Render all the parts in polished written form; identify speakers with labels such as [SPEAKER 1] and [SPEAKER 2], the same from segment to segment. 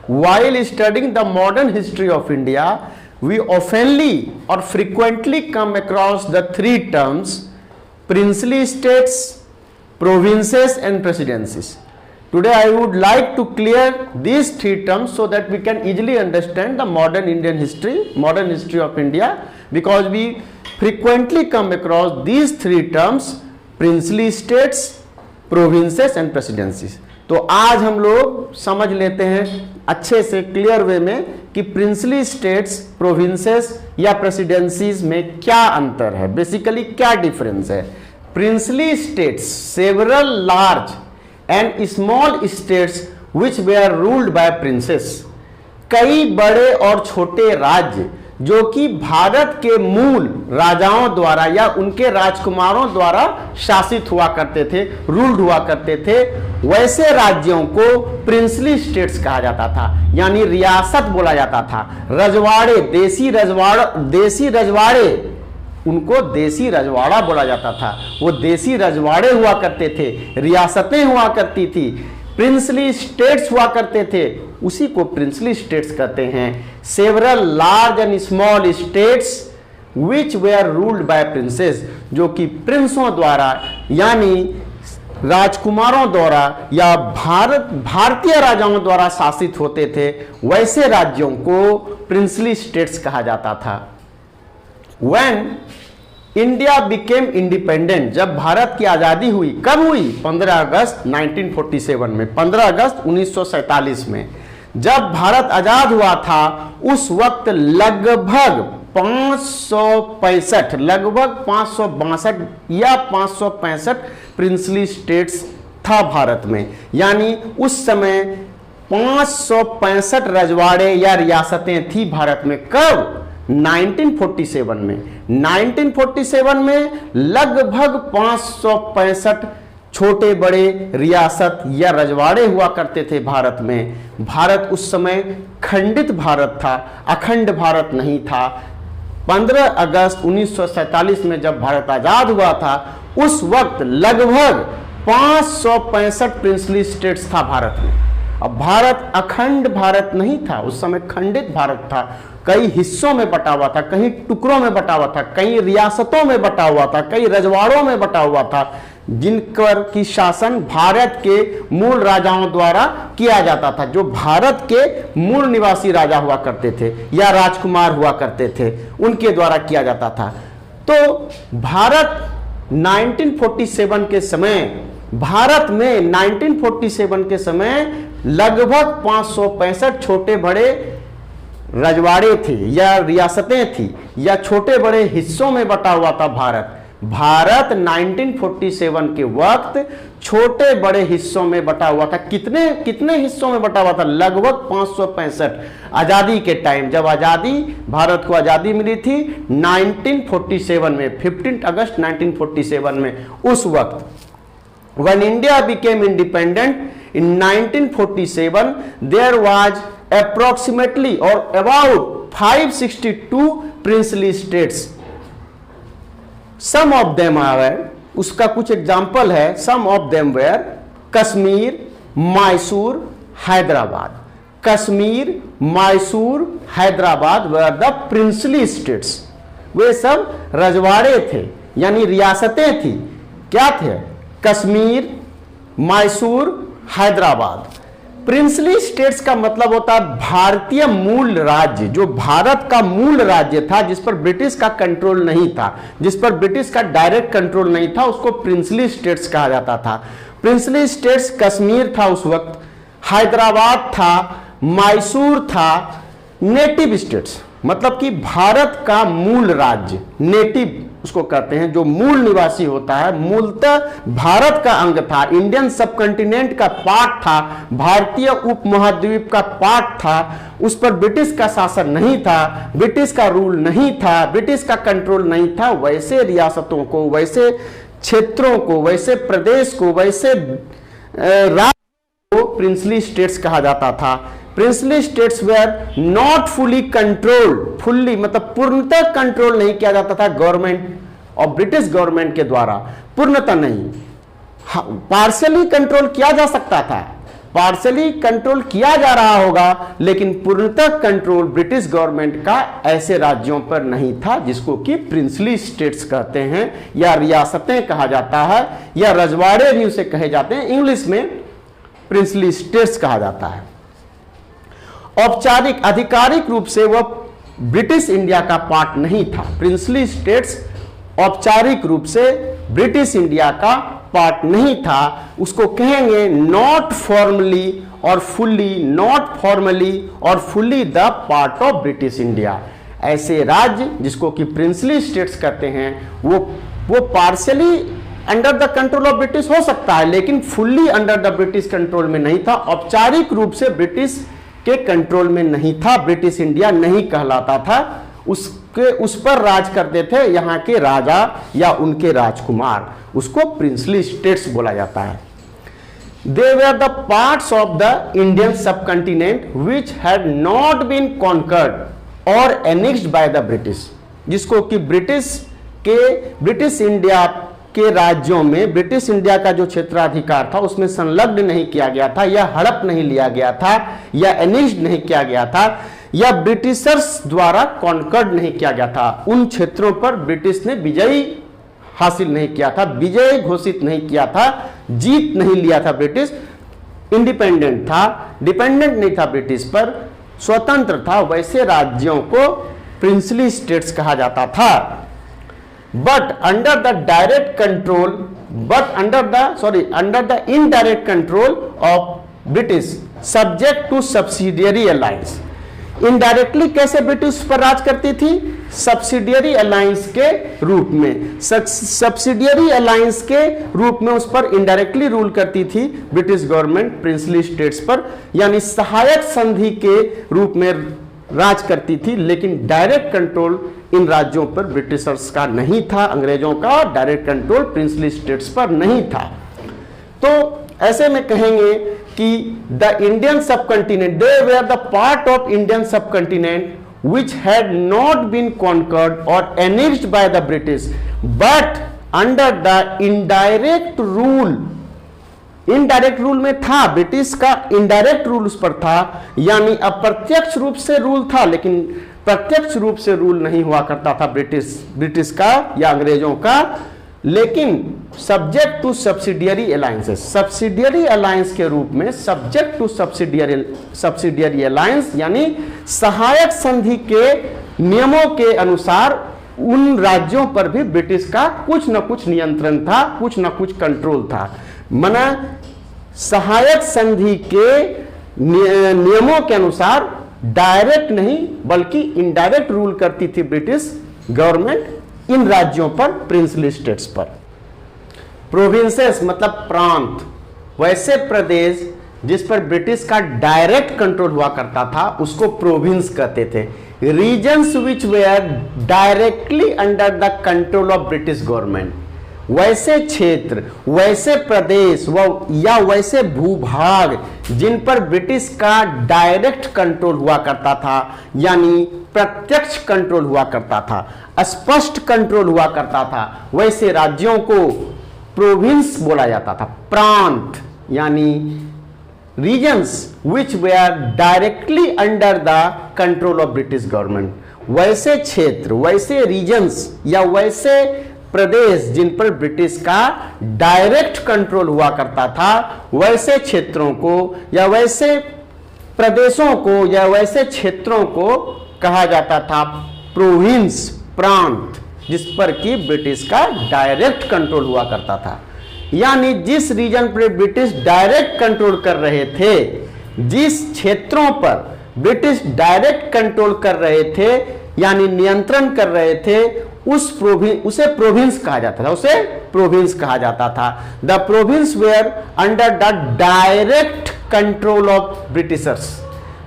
[SPEAKER 1] while studying the modern history of India, we oftenly or frequently come across the three terms princely states, provinces and presidencies. Today I would like to clear these three terms so that we can easily understand the modern Indian history, modern history of India, because we frequently come across these three terms princely states, provinces and presidencies. तो आज हम लोग समझ लेते हैं अच्छे से clear way में कि प्रिंसली स्टेट्स, प्रोविंसेस या प्रेसिडेंसीज में क्या अंतर है, बेसिकली क्या डिफरेंस है। Princely states several large and small states which were ruled by princes, कई बड़े और छोटे राज्य जो कि भारत के मूल राजाओं द्वारा या उनके राजकुमारों द्वारा शासित हुआ करते थे, रूल्ड हुआ करते थे, वैसे राज्यों को प्रिंसली स्टेट्स कहा जाता था, यानी रियासत बोला जाता था। रजवाड़े, देसी रजवाड़े, उनको देसी रजवाड़ा बोला जाता था। वो देसी रजवाड़े हुआ करते थे, रियासतें हुआ करती थी, प्रिंसली स्टेट्स हुआ करते थे, उसी को प्रिंसली स्टेट्स कहते हैं। Several large and small states which were ruled by princes, जो कि प्रिंसों द्वारा यानी राजकुमारों द्वारा या भारतीय राजाओं द्वारा शासित होते थे, वैसे राज्यों को प्रिंसली स्टेट्स कहा जाता था। When इंडिया बिकेम इंडिपेंडेंट, जब भारत की आजादी हुई, कब हुई? 15 अगस्त 1947 में, 15 अगस्त 1947 में जब भारत आजाद हुआ था, उस वक्त लगभग 562 या 565 प्रिंसली स्टेट्स था भारत में, यानी उस समय 565 रजवाड़े या रियासतें थी भारत में। कब? 1947 में। 1947 में लगभग 565 छोटे बड़े रियासत या रजवाड़े हुआ करते थे भारत में। भारत उस समय खंडित भारत था, अखंड भारत नहीं था। 15 अगस्त 1947 में जब भारत आजाद हुआ था, उस वक्त लगभग 565 प्रिंसली स्टेट्स था भारत में। अब भारत अखंड भारत नहीं था, उस समय खंडित भारत था, कई हिस्सों में बटा हुआ था, कहीं टुकड़ों में बटा हुआ था, कई रियासतों में बटा हुआ था, कई रजवाड़ों में बटा हुआ था, जिन पर की शासन भारत के मूल राजाओं द्वारा किया जाता था, जो भारत के मूल निवासी राजा हुआ करते थे या राजकुमार हुआ करते थे, उनके द्वारा किया जाता था। तो भारत 1947 के समय, भारत में 1947 के समय लगभग 565 छोटे बड़े रजवाड़े थे या रियासतें थी या छोटे बड़े हिस्सों में बटा हुआ था भारत 1947 के वक्त छोटे बड़े हिस्सों में बटा हुआ था। कितने हिस्सों में बटा हुआ था? लगभग 565। आजादी के टाइम, जब भारत को आजादी मिली थी 1947 में, 15 अगस्त 1947 में, उस वक्त when India became independent in 1947, there was approximately or about 562 princely states. Some of them are, उसका कुछ एग्जाम्पल है, some of them were Kashmir, Mysore, Hyderabad. Kashmir, Mysore, Hyderabad were the princely states. वे सब रजवाड़े थे यानी रियासतें थी। क्या थे? कश्मीर, मैसूर, हैदराबाद। प्रिंसली स्टेट्स का मतलब होता है भारतीय मूल राज्य, जो भारत का मूल राज्य था, जिस पर ब्रिटिश का कंट्रोल नहीं था, जिस पर ब्रिटिश का डायरेक्ट कंट्रोल नहीं था, उसको प्रिंसली स्टेट्स कहा जाता था। प्रिंसली स्टेट्स कश्मीर था उस वक्त, हैदराबाद था, मैसूर था। नेटिव स्टेट्स मतलब कि भारत का मूल राज्य, नेटिव उसको कहते हैं, जो मूल निवासी होता है, मूलतः भारत का अंग था, इंडियन सबकॉन्टिनेंट का पार्ट था, भारतीय उपमहाद्वीप का पार्ट था, उस पर ब्रिटिश का शासन नहीं था, ब्रिटिश का रूल नहीं था, ब्रिटिश का कंट्रोल नहीं था। वैसे रियासतों को, वैसे क्षेत्रों को, वैसे प्रदेश को, वैसे राज्य को प्रिंसली स्टेट्स कहा जाता था। Princely states were not fully controlled, fully मतलब पूर्णतः कंट्रोल नहीं किया जाता था गवर्नमेंट और ब्रिटिश गवर्नमेंट के द्वारा, पूर्णतः नहीं, पार्शियली कंट्रोल किया जा सकता था, पार्शली कंट्रोल किया जा रहा होगा, लेकिन पूर्णतः कंट्रोल ब्रिटिश गवर्नमेंट का ऐसे राज्यों पर नहीं था जिसको कि प्रिंसली स्टेट्स कहते हैं या रियासतें कहा जाता है या रजवाड़े भी उसे कहे जाते हैं, इंग्लिश में प्रिंसली स्टेट्स कहा जाता है। औपचारिक आधिकारिक रूप से वह ब्रिटिश इंडिया का पार्ट नहीं था। प्रिंसली स्टेट्स औपचारिक रूप से ब्रिटिश इंडिया का पार्ट नहीं था, उसको कहेंगे नॉट फॉर्मली और फुल्ली, नॉट फॉर्मली और fully the part of British India. ऐसे राज्य जिसको कि प्रिंसली स्टेट्स कहते हैं वो partially under the control of British हो सकता है, लेकिन fully under the British control में नहीं था, औपचारिक रूप से ब्रिटिश के कंट्रोल में नहीं था, ब्रिटिश इंडिया नहीं कहलाता था, उस पर राज करते थे यहाँ के राजा या उनके राजकुमार, उसको प्रिंसली स्टेट्स बोला जाता है। They were the parts of the Indian subcontinent which had not been conquered और एनेक्स्ड बाय द ब्रिटिश, जिसको कि ब्रिटिश इंडिया के राज्यों में ब्रिटिश इंडिया का जो क्षेत्राधिकार था उसमें संलग्न नहीं किया गया था या हड़प नहीं लिया गया था या एनेक्स्ड नहीं किया गया था या ब्रिटिशर्स द्वारा कॉन्कर्ड नहीं किया गया था। उन क्षेत्रों पर ब्रिटिश ने विजयी हासिल नहीं किया था, विजय घोषित नहीं किया था, जीत नहीं लिया था। ब्रिटिश इंडिपेंडेंट था, डिपेंडेंट नहीं था ब्रिटिश पर, स्वतंत्र था। वैसे राज्यों को प्रिंसली स्टेट्स कहा जाता था। But under the direct control under the indirect control of British subject to subsidiary alliance. Indirectly कैसे ब्रिटिश पर राज करती थी? सब्सिडियरी अलायंस के रूप में, सब्सिडियरी अलायंस के रूप में उस पर इनडायरेक्टली रूल करती थी ब्रिटिश गवर्नमेंट प्रिंसली स्टेट्स पर, यानी सहायक संधि के रूप में राज करती थी, लेकिन डायरेक्ट कंट्रोल इन राज्यों पर ब्रिटिशर्स का नहीं था, अंग्रेजों का डायरेक्ट कंट्रोल प्रिंसली स्टेट्स पर नहीं था। तो ऐसे में कहेंगे कि the Indian subcontinent, they were the part of Indian subcontinent which had not been conquered or annexed by the British but under the indirect rule, indirect rule में था, ब्रिटिश का इनडायरेक्ट रूल उस पर था, यानी अप्रत्यक्ष रूप से रूल था, लेकिन प्रत्यक्ष रूप से रूल नहीं हुआ करता था ब्रिटिश का या अंग्रेजों का, लेकिन subject to subsidiary alliances, subsidiary alliance के रूप में, सब्जेक्ट टू सब्सिडियरी अलायंस यानी सहायक संधि के नियमों के अनुसार उन राज्यों पर भी ब्रिटिश का कुछ न कुछ नियंत्रण था, कुछ न कुछ कंट्रोल था। माना सहायक संधि के नियमों के अनुसार डायरेक्ट नहीं बल्कि इनडायरेक्ट रूल करती थी ब्रिटिश गवर्नमेंट इन राज्यों पर, प्रिंसली स्टेट्स पर। प्रोविंसेस मतलब प्रांत, वैसे प्रदेश जिस पर ब्रिटिश का डायरेक्ट कंट्रोल हुआ करता था उसको प्रोविंस कहते थे। Regions which were directly under the control of British government, वैसे क्षेत्र, वैसे प्रदेश या वैसे भूभाग जिन पर ब्रिटिश का डायरेक्ट कंट्रोल हुआ करता था, यानी प्रत्यक्ष कंट्रोल हुआ करता था, स्पष्ट कंट्रोल हुआ करता था, वैसे राज्यों को प्रोविंस बोला जाता था। प्रांत यानी regions which were directly under the control of British government, वैसे क्षेत्र, वैसे रीजन्स या वैसे प्रदेश जिन पर ब्रिटिश का डायरेक्ट कंट्रोल हुआ करता था, वैसे क्षेत्रों को या वैसे प्रदेशों को या वैसे क्षेत्रों को कहा जाता था प्रोविंस, प्रांत, जिस पर कि ब्रिटिश का डायरेक्ट कंट्रोल हुआ करता था। यानी जिस रीजन पर ब्रिटिश डायरेक्ट कंट्रोल कर रहे थे, जिस क्षेत्रों पर ब्रिटिश डायरेक्ट कंट्रोल कर रहे थे यानी नियंत्रण कर रहे थे, उसे प्रोविंस कहा जाता था, उसे प्रोविंस कहा जाता था। The province were under the direct control of Britishers,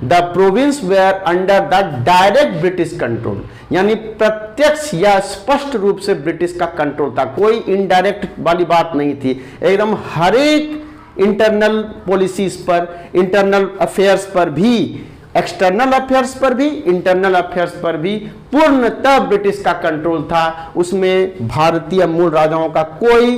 [SPEAKER 1] the province were under the direct British control, यानी प्रत्यक्ष या स्पष्ट रूप से ब्रिटिश का कंट्रोल था, कोई इनडायरेक्ट वाली बात नहीं थी। एकदम हर एक इंटरनल पॉलिसीज पर, इंटरनल अफेयर्स पर भी, एक्सटर्नल अफेयर्स पर भी, इंटरनल अफेयर्स पर भी पूर्णतः ब्रिटिश का कंट्रोल था। उसमें भारतीय मूल राजाओं का कोई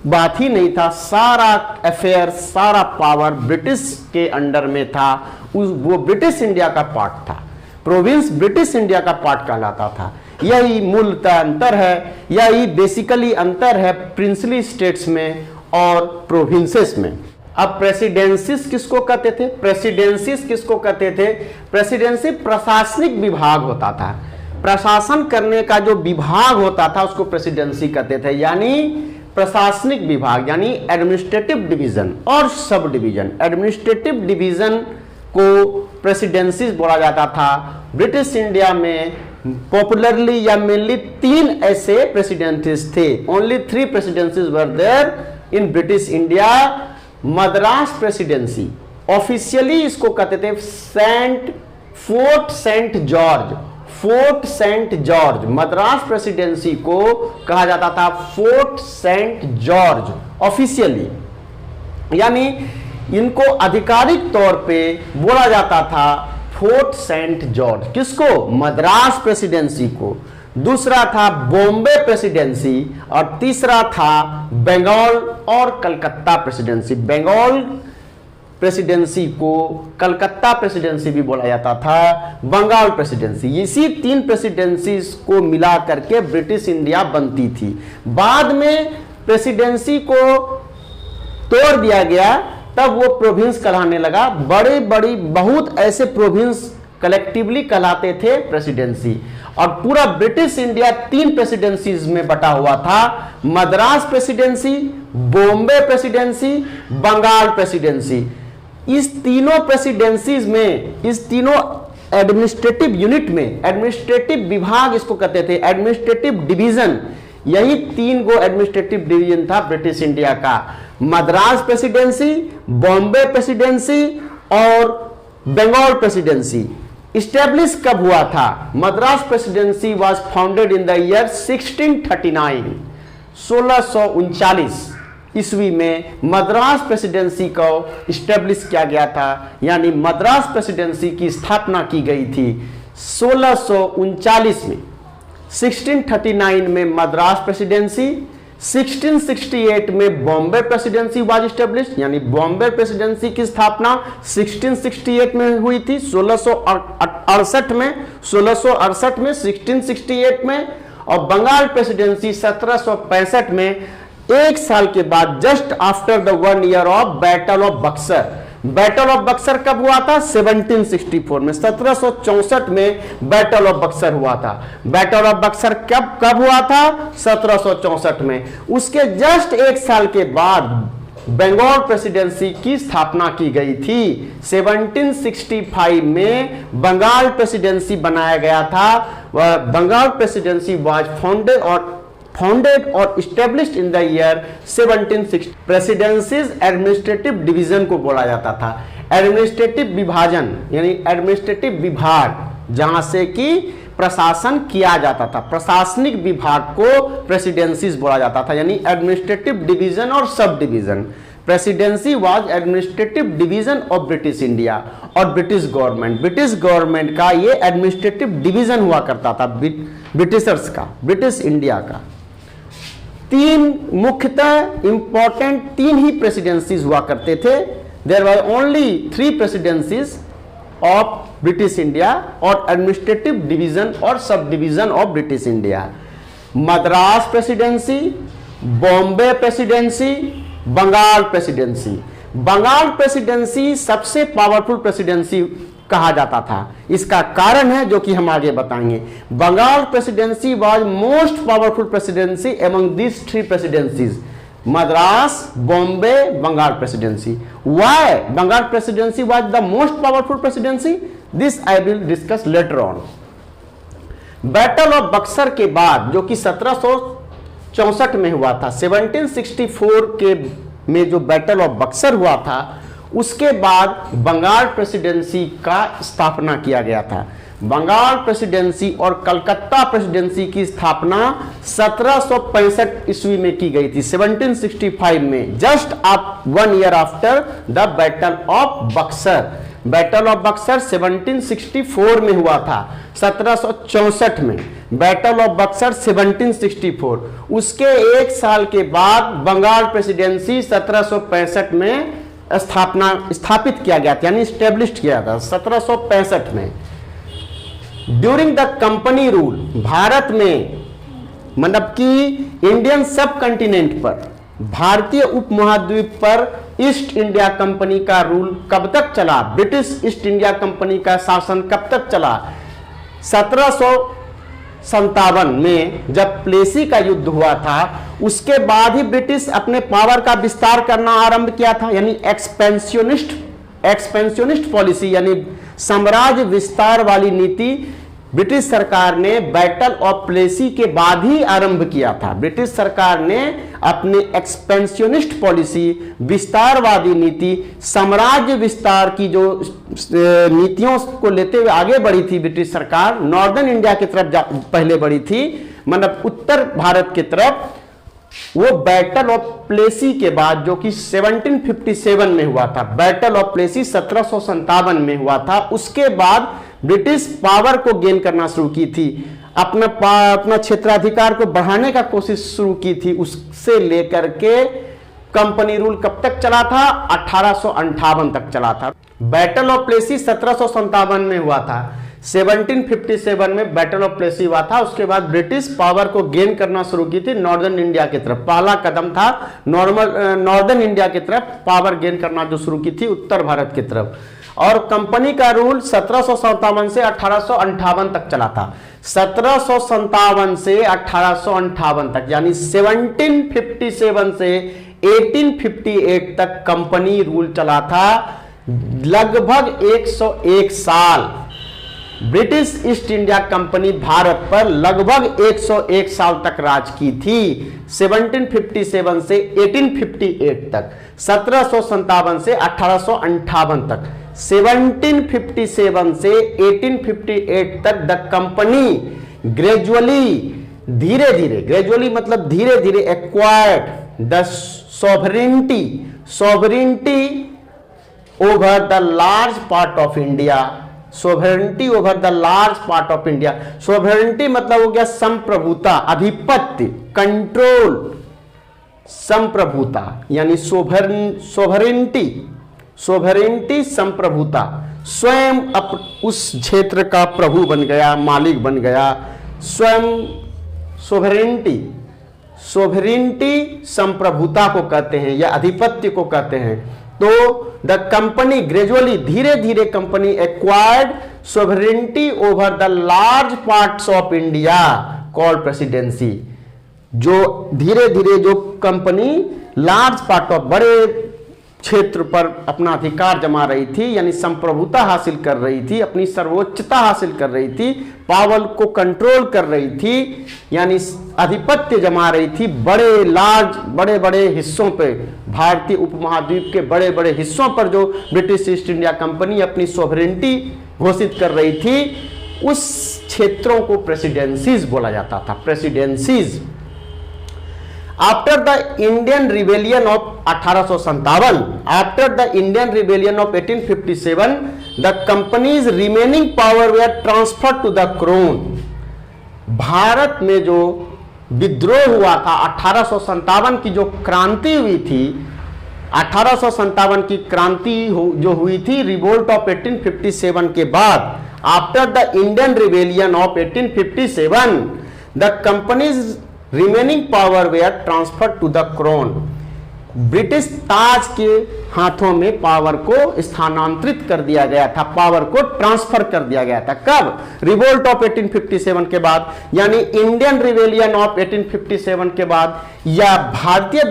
[SPEAKER 1] बात ही नहीं था, सारा अफेयर, सारा पावर ब्रिटिश के अंडर में था। वो ब्रिटिश इंडिया का पार्ट था, प्रोविंस ब्रिटिश इंडिया का पार्ट कहलाता था। यही मूलतः अंतर है, यही बेसिकली अंतर है प्रिंसली स्टेट्स में और प्रोविंसेस में। अब प्रेसिडेंसीज किसको कहते थे? प्रेसिडेंसीज किसको कहते थे? प्रेसिडेंसी प्रशासनिक विभाग होता था, प्रशासन करने का जो विभाग होता था उसको प्रेसिडेंसी कहते थे, यानी प्रशासनिक विभाग, यानी एडमिनिस्ट्रेटिव डिवीजन और सब डिवीजन। एडमिनिस्ट्रेटिव डिवीजन को प्रेसिडेंसीज बोला जाता था। ब्रिटिश इंडिया में पॉपुलरली या मेनली 3 ऐसे प्रेसिडेंसीज थे। Only 3 presidencies were there in British India. Madras presidency, officially इसको कहते थे Fort Saint George, Fort Saint George. Madras presidency को कहा जाता था फोर्ट सेंट जॉर्ज ऑफिशियली, यानी इनको आधिकारिक तौर पे बोला जाता था फोर्ट सेंट जॉर्ज। किसको? मद्रास प्रेसिडेंसी को। दूसरा था बॉम्बे प्रेसिडेंसी और तीसरा था बंगाल और कलकत्ता प्रेसिडेंसी। बंगाल प्रेसिडेंसी को कलकत्ता प्रेसिडेंसी भी बोला जाता था, बंगाल प्रेसिडेंसी। इसी 3 प्रेसिडेंसीज को मिला करके ब्रिटिश इंडिया बनती थी। बाद में प्रेसिडेंसी को तोड़ दिया गया, तब वो प्रोविंस कहलाने लगा। बड़े बड़ी बहुत ऐसे प्रोविंस कलेक्टिवली कहलाते थे प्रेसिडेंसी। और पूरा ब्रिटिश इंडिया 3 प्रेसिडेंसीज में बटा हुआ था, Madras presidency, Bombay presidency, Bengal presidency. इस तीनों प्रेसिडेंसीज में, इस तीनों एडमिनिस्ट्रेटिव यूनिट में, एडमिनिस्ट्रेटिव विभाग इसको कहते थे, एडमिनिस्ट्रेटिव डिवीजन, यही 3 गो एडमिनिस्ट्रेटिव डिवीजन था ब्रिटिश इंडिया का। मद्रास प्रेसिडेंसी, बॉम्बे प्रेसिडेंसी और बंगाल प्रेसिडेंसी। इस्टेब्लिश कब हुआ था? Madras presidency was founded in the year 1639, 1639 ईस्वी में मद्रास प्रेसिडेंसी को इस्टेब्लिश किया गया था, यानी मद्रास प्रेसिडेंसी की स्थापना की गई थी 1639 में। 1639 में मद्रास प्रेसिडेंसी, 1668 में बॉम्बे प्रेसिडेंसी वाज इस्टेब्लिश, यानी बॉम्बे प्रेसिडेंसी की स्थापना 1668 में हुई थी, 1668 में 1668 में। और बंगाल प्रेसिडेंसी 1765 में, 1 साल के बाद, just after the 1 year of battle of Buxar. Battle of Buxar कब हुआ था? 1764 में, 1764 में बैटल ऑफ बक्सर हुआ था। बैटल ऑफ बक्सर कब हुआ था? 1764 में। उसके जस्ट 1 साल के बाद बंगाल प्रेसिडेंसी की स्थापना की गई थी। 1765 में बंगाल प्रेसिडेंसी बनाया गया था। बंगाल प्रेसिडेंसी वाज फाउंडेड और established in the year 1760। Presidencies administrative division को बोला जाता था। एडमिनिस्ट्रेटिव विभाजन यानी एडमिनिस्ट्रेटिव विभाग, जहां से कि प्रशासन किया जाता था, प्रशासनिक विभाग को प्रेसिडेंसीज बोला जाता था, यानी एडमिनिस्ट्रेटिव डिवीजन और sub division. Presidency was administrative division of British India और ब्रिटिश गवर्नमेंट का ये एडमिनिस्ट्रेटिव डिवीजन हुआ करता था ब्रिटिशर्स का, ब्रिटिश इंडिया का। 3 मुख्यतः इंपॉर्टेंट 3 ही प्रेसिडेंसीज हुआ करते थे। There were only 3 presidencies of British India और एडमिनिस्ट्रेटिव डिवीजन और sub division of British India. Madras presidency, Bombay presidency, Bengal presidency. Bengal presidency सबसे पावरफुल प्रेसिडेंसी कहा जाता था। इसका कारण है जो कि हम आगे बताएंगे। Bengal presidency was most powerful presidency among this 3 presidencies, Madras, Bombay, Bengal presidency. Why Bengal presidency was the most powerful presidency? This I will discuss later on. Battle of Buxar के बाद, जो कि 1764 में हुआ था, 1764 के में जो बैटल ऑफ बक्सर हुआ था, उसके बाद बंगाल प्रेसिडेंसी का स्थापना किया गया था। बंगाल प्रेसिडेंसी और कलकत्ता प्रेसिडेंसी की स्थापना 1765 ईस्वी में की गई थी, 1765 में, just 1 year after the battle of Buxar. Battle of Buxar 1764 में हुआ था, 1764 में बैटल ऑफ बक्सर 1764। उसके एक साल के बाद बंगाल प्रेसिडेंसी 1765 में स्थापित किया गया था, यानी स्टेब्लिश किया था 1765 में। During the company rule, Bharat में मतलब कि इंडियन सब कंटिनेंट पर, भारतीय उपमहाद्वीप पर ईस्ट इंडिया कंपनी का रूल कब तक चला, ब्रिटिश ईस्ट इंडिया कंपनी का शासन कब तक चला? 1757 में जब प्लेसी का युद्ध हुआ था, उसके बाद ही ब्रिटिश अपने पावर का विस्तार करना आरंभ किया था, यानी एक्सपेंशनिस्ट पॉलिसी, यानी साम्राज्य विस्तार वाली नीति ब्रिटिश सरकार ने बैटल ऑफ प्लेसी के बाद ही आरंभ किया था। ब्रिटिश सरकार ने अपने एक्सपेंशनिस्ट पॉलिसी, विस्तारवादी नीति, साम्राज्य विस्तार की जो नीतियों को लेते हुए आगे बढ़ी थी ब्रिटिश सरकार, नॉर्दर्न इंडिया की तरफ पहले बढ़ी थी, मतलब उत्तर भारत की तरफ। वो बैटल ऑफ प्लेसी के बाद, जो कि 1757 में हुआ था, बैटल ऑफ प्लेसी 1757 में हुआ था, उसके बाद ब्रिटिश पावर को गेन करना शुरू की थी, अपना क्षेत्राधिकार को बढ़ाने का कोशिश शुरू की थी। उससे लेकर के कंपनी रूल कब तक चला था? 1858 तक चला था। बैटल ऑफ प्लेसी 1757 में हुआ था, 1757 में बैटल ऑफ प्लेसी हुआ था। उसके बाद ब्रिटिश पावर को गेन करना शुरू की थी नॉर्दर्न इंडिया की तरफ। पहला कदम था नॉर्दर्न इंडिया की तरफ पावर गेन करना जो शुरू की थी उत्तर भारत की तरफ। और कंपनी का रूल 1757 से 1858 तक चला था। 1757 से 1858 तक, यानी 1757 से 1858 तक कंपनी रूल चला था। लगभग 101 साल British East India company Bharat पर लगभग 101 साल तक राज की थी। 1757 से 1858 तक, 1757 से 1858 तक, 1757 से 1858 तक द कंपनी ग्रेजुअली, धीरे धीरे, ग्रेजुअली मतलब धीरे धीरे, acquired the sovereignty over the large part of India. Sovereignty over the large part of India. Sovereignty मतलब हो गया संप्रभुता, आधिपत्य, कंट्रोल, संप्रभुता, यानी सोवरेनिटी संप्रभुता। स्वयं उस क्षेत्र का प्रभु बन गया, मालिक बन गया, स्वयं सोवरेनिटी संप्रभुता को कहते हैं या आधिपत्य को कहते हैं। तो द कंपनी ग्रेजुअली, धीरे धीरे company acquired sovereignty over the large parts of India called presidency. जो धीरे धीरे जो कंपनी लार्ज पार्ट ऑफ, बड़े क्षेत्र पर अपना अधिकार जमा रही थी, यानी संप्रभुता हासिल कर रही थी, अपनी सर्वोच्चता हासिल कर रही थी, पावर को कंट्रोल कर रही थी, यानी आधिपत्य जमा रही थी बड़े बड़े हिस्सों पे, भारतीय उपमहाद्वीप के बड़े बड़े हिस्सों पर जो ब्रिटिश ईस्ट इंडिया कंपनी अपनी सोवरेनिटी घोषित कर रही थी, उस क्षेत्रों को प्रेसिडेंसीज बोला जाता था। Presidencies. After the Indian Rebellion of 1857, after the Indian Rebellion of 1857, the company's remaining power were transferred to the crown. Bharat में जो विद्रोह हुआ था, 1857 की जो क्रांति हुई थी, 1857 की क्रांति जो हुई थी रिवोल्ट ऑफ 1857 के बाद, after the Indian rebellion of 1857, the company's remaining power were transfer to the crown. British ताज के हाथों में पावर को स्थानांतरित कर दिया गया था, पावर को ट्रांसफर कर दिया गया था। कब? रिवोल्ट ऑफ 1857 के बाद, यानी इंडियन रिबेलियन ऑफ 1857 के बाद, या भारतीय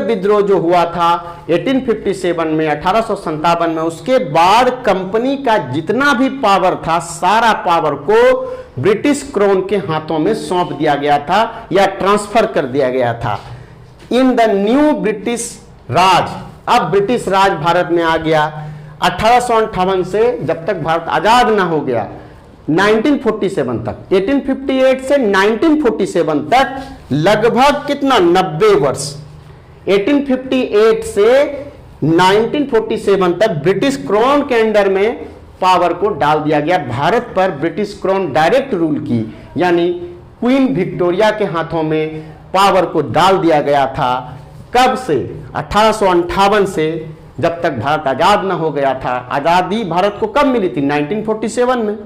[SPEAKER 1] विद्रोह जो हुआ था 1857 में, 1857 में, उसके बाद कंपनी का जितना भी पावर था, सारा पावर को ब्रिटिश क्राउन के हाथों में सौंप दिया गया था या ट्रांसफर कर दिया गया था। इन द न्यू ब्रिटिश राज, अब ब्रिटिश राज भारत में आ गया। 1858 से जब तक भारत आजाद ना हो गया, 1947 तक, 1858 से 1947 तक लगभग कितना, 90 वर्ष। 1858 से 1947 तक ब्रिटिश क्राउन के अंडर में पावर को डाल दिया गया। भारत पर ब्रिटिश क्राउन डायरेक्ट रूल की, यानी क्वीन विक्टोरिया के हाथों में पावर को डाल दिया गया था। कब से? 1858 से, जब तक भारत आजाद न हो गया था। आजादी भारत को कब मिली थी? 1947 में,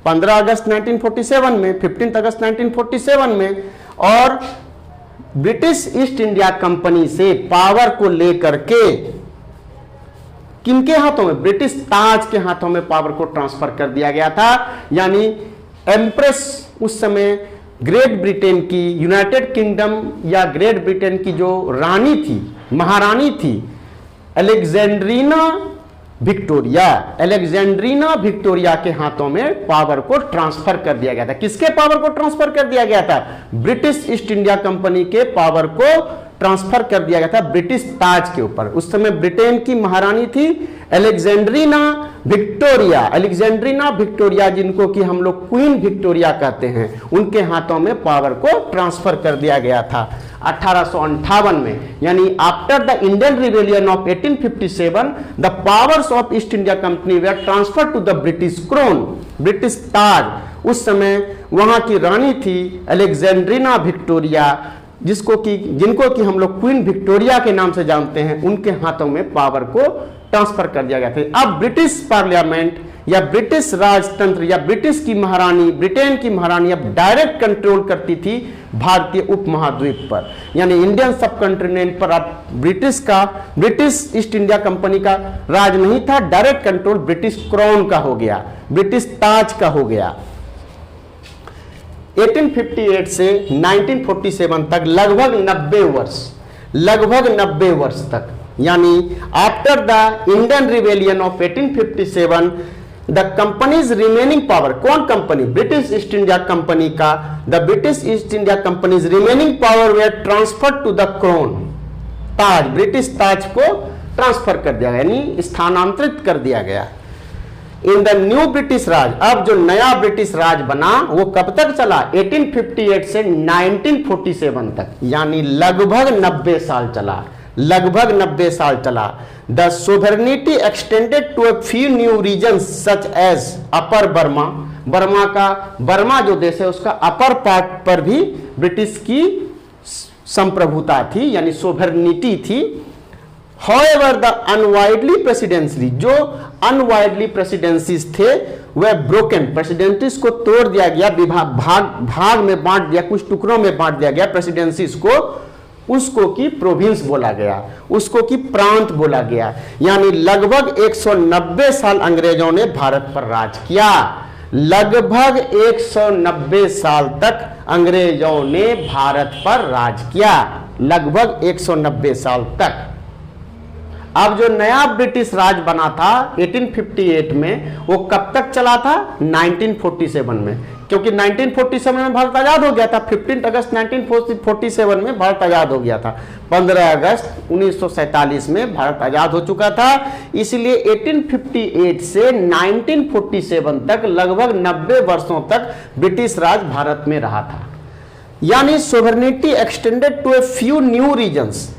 [SPEAKER 1] 15 अगस्त 1947 में, 15 अगस्त 1947 में। और ब्रिटिश ईस्ट इंडिया कंपनी से पावर को लेकर के किनके हाथों में? ब्रिटिश ताज के हाथों में पावर को ट्रांसफर कर दिया गया था। यानी एम्प्रेस उस समय ग्रेट ब्रिटेन की, यूनाइटेड किंगडम या ग्रेट ब्रिटेन की जो रानी थी, महारानी थी, अलेक्जेंड्रीना विक्टोरिया के हाथों में पावर को ट्रांसफर कर दिया गया था। किसके पावर को ट्रांसफर कर दिया गया था? ब्रिटिश ईस्ट इंडिया कंपनी के पावर को ट्रांसफर कर दिया गया था ब्रिटिश ताज के ऊपर। उस समय ब्रिटेन की महारानी थी अलेक्जेंड्रीना विक्टोरिया, जिनको कि हम लोग क्वीन विक्टोरिया कहते हैं, उनके हाथों में पावर को ट्रांसफर कर दिया गया था 1858 में। यानी after the Indian rebellion of 1857 the powers of East India Company were transfer to the British crown, British ताज। उस समय वहां की रानी थी अलेक्जेंड्रीना विक्टोरिया, जिनको कि हम लोग क्वीन विक्टोरिया के नाम से जानते हैं, उनके हाथों में पावर को ट्रांसफर कर दिया गया था। अब ब्रिटिश पार्लियामेंट या ब्रिटिश राजतंत्र या ब्रिटिश की महारानी, ब्रिटेन की महारानी अब डायरेक्ट कंट्रोल करती थी भारतीय उपमहाद्वीप पर, यानी इंडियन सब कॉन्टिनेंट पर। अब ब्रिटिश ईस्ट इंडिया कंपनी का राज नहीं था, डायरेक्ट कंट्रोल ब्रिटिश क्राउन का हो गया, ब्रिटिश ताज का हो गया। 1858 से 1947 तक लगभग 90 वर्ष तक, यानी after the Indian rebellion of 1857 the company's remaining power, कौन company? British East India Company का, the British East India Company's remaining power were transfer to the crown, ताज, ब्रिटिश ताज को ट्रांसफर कर दिया गया, यानी स्थानांतरित कर दिया गया। इन द न्यू ब्रिटिश राज, अब जो नया ब्रिटिश राज बना वो कब तक चला? 1858 से 1947 तक, यानी लगभग 90 साल चला, लगभग 90 साल चला। The sovereignty extended to a few new regions such as upper Burma, Burma जो देश है उसका अपर पार्ट पर भी ब्रिटिश की संप्रभुता थी, यानी सोवरेनिटी थी। However, the unwieldy presidency, जो अनवाइडली प्रेसिडेंसीज थे वह ब्रोकन, प्रेसिडेंसीज को तोड़ दिया गया, भाग में बांट दिया, कुछ टुकड़ों में बांट दिया गया प्रेसिडेंसीज को। उसको की प्रोविंस बोला गया, उसको की प्रांत बोला गया। यानी लगभग 190 साल अंग्रेजों ने भारत पर राज किया, लगभग 190 साल तक अंग्रेजों ने भारत पर राज किया, लगभग 190 साल तक। अब जो नया ब्रिटिश राज बना था 1858 में, वो कब तक चला था? 1947 में, क्योंकि 1947 में भारत आजाद हो गया था। 15 अगस्त 1947 में भारत आजाद हो गया था। 15 अगस्त 1947 में भारत आजाद हो चुका था। इसलिए 1858 से 1947 तक लगभग 90 वर्षों तक ब्रिटिश राज भारत में रहा था। यानी sovereignty extended to a few new regions,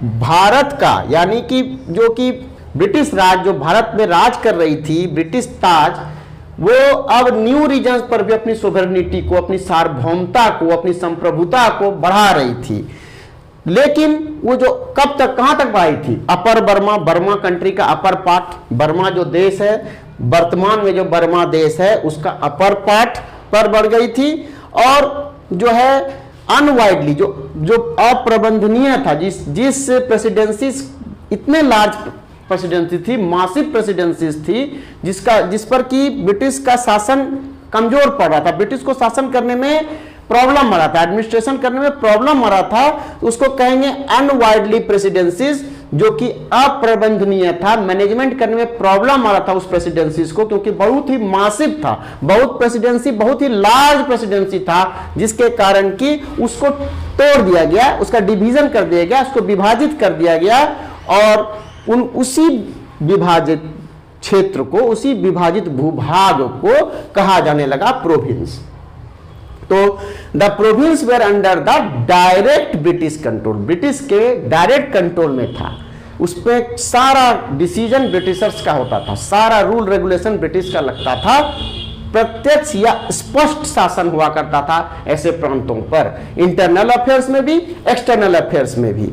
[SPEAKER 1] Bharat का, यानी कि जो कि ब्रिटिश राज जो भारत में राज कर रही थी, ब्रिटिश ताज, वो अब न्यू रीजन्स पर भी अपनी सोवरेनिटी को, अपनी सार्वभौमता को, अपनी संप्रभुता को बढ़ा रही थी। लेकिन वो जो कब तक, कहां तक बढ़ाई थी? अपर बर्मा, बर्मा कंट्री का अपर पार्ट, बर्मा जो देश है, वर्तमान में जो बर्मा देश है उसका अपर पार्ट पर बढ़ गई थी। और जो है अनवाइडली, जो अप्रबंधनीय था, जिस प्रेसिडेंसीज, इतने लार्ज प्रेसिडेंसी थी, मासिव प्रेसिडेंसीज थी, जिस पर कि ब्रिटिश का शासन कमजोर पड़ रहा था, ब्रिटिश को शासन करने में प्रॉब्लम आ रहा था, एडमिनिस्ट्रेशन करने में प्रॉब्लम आ रहा था, उसको कहेंगे अनवाइडली प्रेसिडेंसीज, जो कि अप्रबंधनीय था, मैनेजमेंट करने में प्रॉब्लम आ रहा था उस प्रेसिडेंसीज को, क्योंकि बहुत ही मासिव था, बहुत ही लार्ज प्रेसिडेंसी था, जिसके कारण कि उसको तोड़ दिया गया, उसका डिवीजन कर दिया गया, उसको विभाजित कर दिया गया। और उसी विभाजित क्षेत्र को, उसी विभाजित भूभाग को कहा जाने लगा प्रोविंस। तो the province were under the direct British control, British के डायरेक्ट कंट्रोल में था। उस पर सारा डिसीजन ब्रिटिशर्स का होता था, सारा रूल रेगुलेशन ब्रिटिश का लगता था, प्रत्यक्ष या स्पष्ट शासन हुआ करता था ऐसे प्रांतों पर, इंटरनल अफेयर्स में भी, एक्सटर्नल अफेयर्स में भी।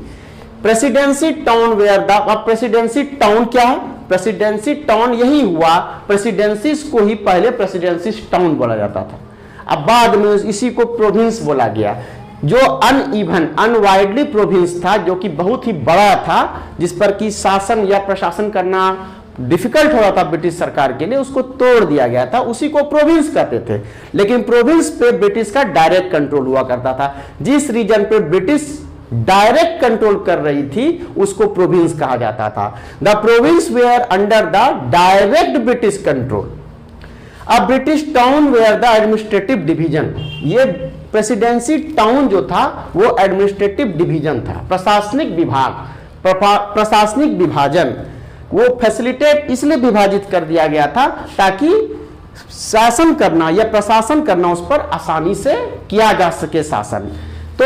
[SPEAKER 1] प्रेसिडेंसी टाउन वेयर द, अब प्रेसिडेंसी टाउन क्या है? प्रेसिडेंसी टाउन यही हुआ, प्रेसिडेंसी को ही पहले प्रेसिडेंसी टाउन बोला जाता था, अब बाद में इसी को प्रोविंस बोला गया। जो अनइवन अनवाइडली प्रोविंस था, जो कि बहुत ही बड़ा था, जिस पर कि शासन या प्रशासन करना डिफिकल्ट हो रहा था ब्रिटिश सरकार के लिए, उसको तोड़ दिया गया था, उसी को प्रोविंस कहते थे। लेकिन प्रोविंस पे ब्रिटिश का डायरेक्ट कंट्रोल हुआ करता था। जिस रीजन पे ब्रिटिश डायरेक्ट कंट्रोल कर रही थी उसको प्रोविंस कहा जाता था। The province were under the direct British control. अब British town were the administrative division, ये प्रेसिडेंसी टाउन जो था वो एडमिनिस्ट्रेटिव डिवीजन था, प्रशासनिक विभाग, प्रशासनिक विभाजन। वो फैसिलिटेट इसलिए विभाजित कर दिया गया था ताकि शासन करना या प्रशासन करना उस पर आसानी से किया जा सके शासन। तो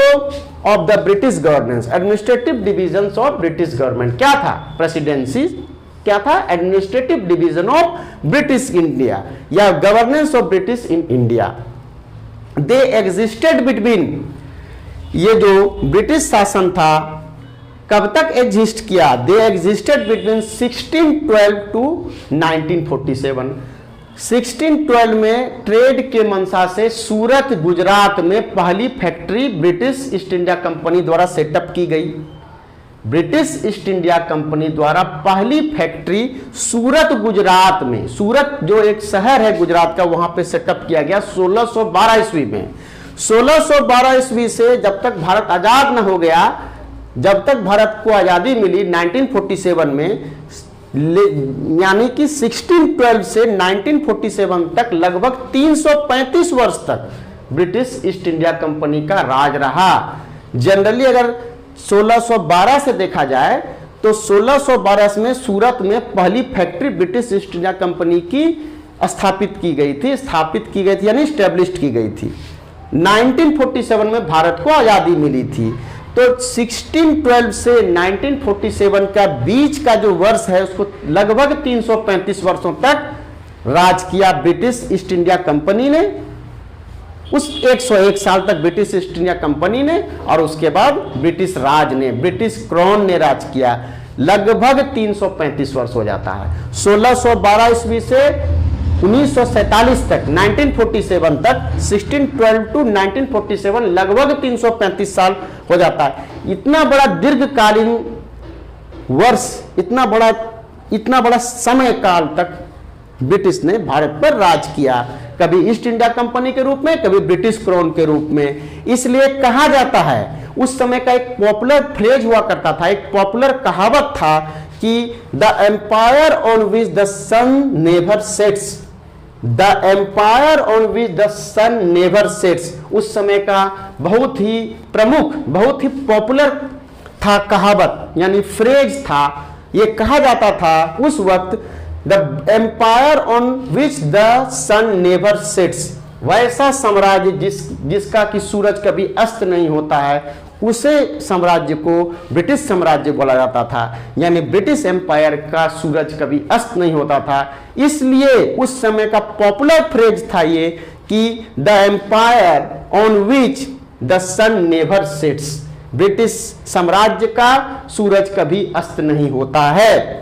[SPEAKER 1] of the British governance, administrative division of British government क्या था? प्रेसिडेंसी क्या था? Administrative division of British India या governance of British in India. They existed between, ये जो ब्रिटिश शासन था कब तक एग्जिस्ट किया? दे एग्जिस्टेड बिटवीन 1612 टू 1947। 1612 में ट्रेड के मंशा से सूरत गुजरात में पहली factory British East India company द्वारा सेटअप की गई। ब्रिटिश ईस्ट इंडिया कंपनी द्वारा पहली फैक्ट्री सूरत गुजरात में, सूरत जो एक शहर है गुजरात का, वहां पे सेटअप किया गया 1612 ईस्वी में। 1612 ईस्वी से जब तक भारत आजाद न हो गया, जब तक भारत को आजादी मिली 1947 में, यानी कि 1612 से 1947 तक लगभग 335 वर्ष तक ब्रिटिश ईस्ट इंडिया कंपनी का राज रहा। जनरली अगर 1612 से देखा जाए तो 1612 में सूरत में पहली factory British East India company की स्थापित की गई थी यानी स्टैब्लिश्ड की गई थी। 1947 में भारत को आजादी मिली थी। तो 1612 से 1947 का बीच का जो वर्ष है उसको लगभग 335 वर्षों तक राज किया ब्रिटिश ईस्ट इंडिया कंपनी ने। उस 101 साल तक ब्रिटिश ईस्ट इंडिया कंपनी ने और उसके बाद ब्रिटिश राज ने, ब्रिटिश क्राउन ने राज किया। लगभग 335 वर्ष हो जाता है। 1612 ईस्वी से 1947 तक, 1947 तक, 1612 टू 1947 लगभग 335 साल हो जाता है। इतना बड़ा दीर्घकालीन वर्ष, इतना बड़ा समय काल तक ब्रिटिश ने भारत पर राज किया, कभी ईस्ट इंडिया कंपनी के रूप में, कभी ब्रिटिश क्राउन के रूप में। इसलिए कहा जाता है, उस समय का एक पॉपुलर फ्रेज हुआ करता था, एक पॉपुलर कहावत था कि the empire on which the sun never sets, the empire on which the sun never sets. उस समय का बहुत ही प्रमुख, बहुत ही पॉपुलर था कहावत, यानी फ्रेज था। यह कहा जाता था उस वक्त, the empire on which the sun never sets, वैसा साम्राज्य जिसका कि सूरज कभी अस्त नहीं होता है, उसे साम्राज्य को ब्रिटिश साम्राज्य बोला जाता था। यानी ब्रिटिश एम्पायर का सूरज कभी अस्त नहीं होता था। इसलिए उस समय का पॉपुलर फ्रेज था ये कि the empire on which the sun never sets, British साम्राज्य का सूरज कभी अस्त नहीं होता है।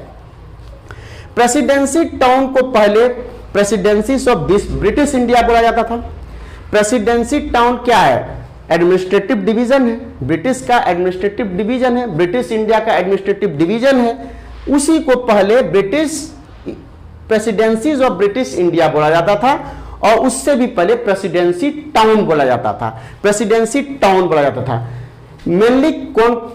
[SPEAKER 1] प्रेसिडेंसी टाउन को पहले प्रेसिडेंसी ऑफ ब्रिटिश इंडिया बोला जाता था। प्रेसिडेंसी टाउन क्या है? एडमिनिस्ट्रेटिव डिवीजन है, ब्रिटिश का एडमिनिस्ट्रेटिव डिवीजन है, ब्रिटिश इंडिया का एडमिनिस्ट्रेटिव डिवीजन है। उसी को पहले British presidencies of British India बोला जाता था और उससे भी पहले प्रेसिडेंसी टाउन बोला जाता था। प्रेसिडेंसी टाउन बोला जाता था। मेनली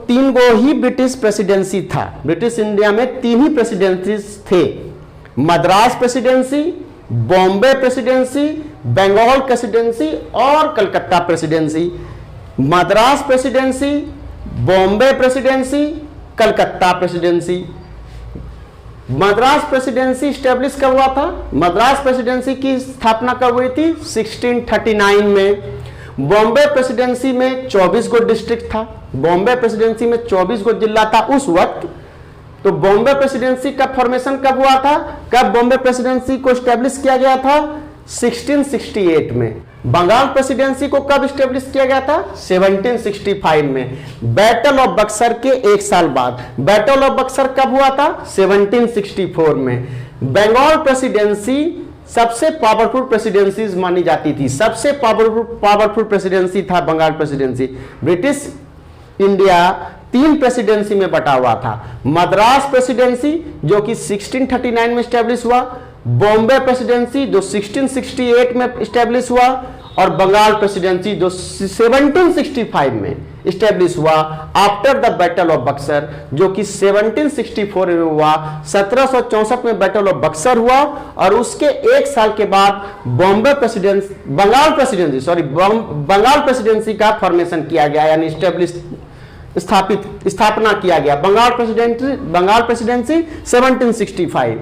[SPEAKER 1] तीन गो ही ब्रिटिश प्रेसिडेंसी था। ब्रिटिश इंडिया में 3 ही प्रेसिडेंसी थे, Madras presidency, Bombay presidency, Bengal presidency और Calcutta presidency. Madras presidency, Bombay presidency, Calcutta presidency. Madras presidency establish कब हुआ था? मद्रास प्रेसिडेंसी की स्थापना कब हुई थी? 1639 में। बॉम्बे प्रेसिडेंसी में 24 गो डिस्ट्रिक्ट था, बॉम्बे प्रेसिडेंसी में 24 गो जिला था उस वक्त। तो बॉम्बे प्रेसिडेंसी का फॉर्मेशन कब हुआ था, कब बॉम्बे प्रेसिडेंसी को स्टैब्लिश किया गया था? 1668 में। बंगाल प्रेसिडेंसी को कब स्टैब्लिश किया गया था? 1765 में। बैटल ऑफ बक्सर के एक साल बाद। बैटल ऑफ बक्सर कब हुआ था? 1764 में। बंगाल प्रेसिडेंसी सबसे पावरफुल प्रेसिडेंसी मानी जाती थी, सबसे पावरफुल प्रेसिडेंसी था Bengal presidency. British India 3 presidency में बटा हुआ था। मद्रास प्रेसिडेंसी जो कि 1639 में स्टैब्लिश हुआ, बॉम्बे प्रेसिडेंसी जो 1668 में स्टैब्लिश हुआ, और बंगाल प्रेसिडेंसी जो 1765 में स्टैब्लिश हुआ after the battle of Buxar, जो कि 1764 में हुआ। 1764 में बैटल ऑफ बक्सर हुआ और उसके एक साल के बाद बंगाल प्रेसिडेंसी का फॉर्मेशन किया गया, यानी स्थापना किया गया। बंगाल प्रेसिडेंसी 1765।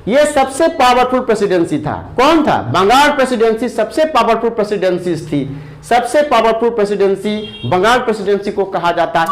[SPEAKER 1] यह सबसे पावरफुल प्रेसिडेंसी था। कौन था? बंगाल प्रेसिडेंसी सबसे पावरफुल प्रेसिडेंसी थी। सबसे पावरफुल प्रेसिडेंसी बंगाल प्रेसिडेंसी को कहा जाता है।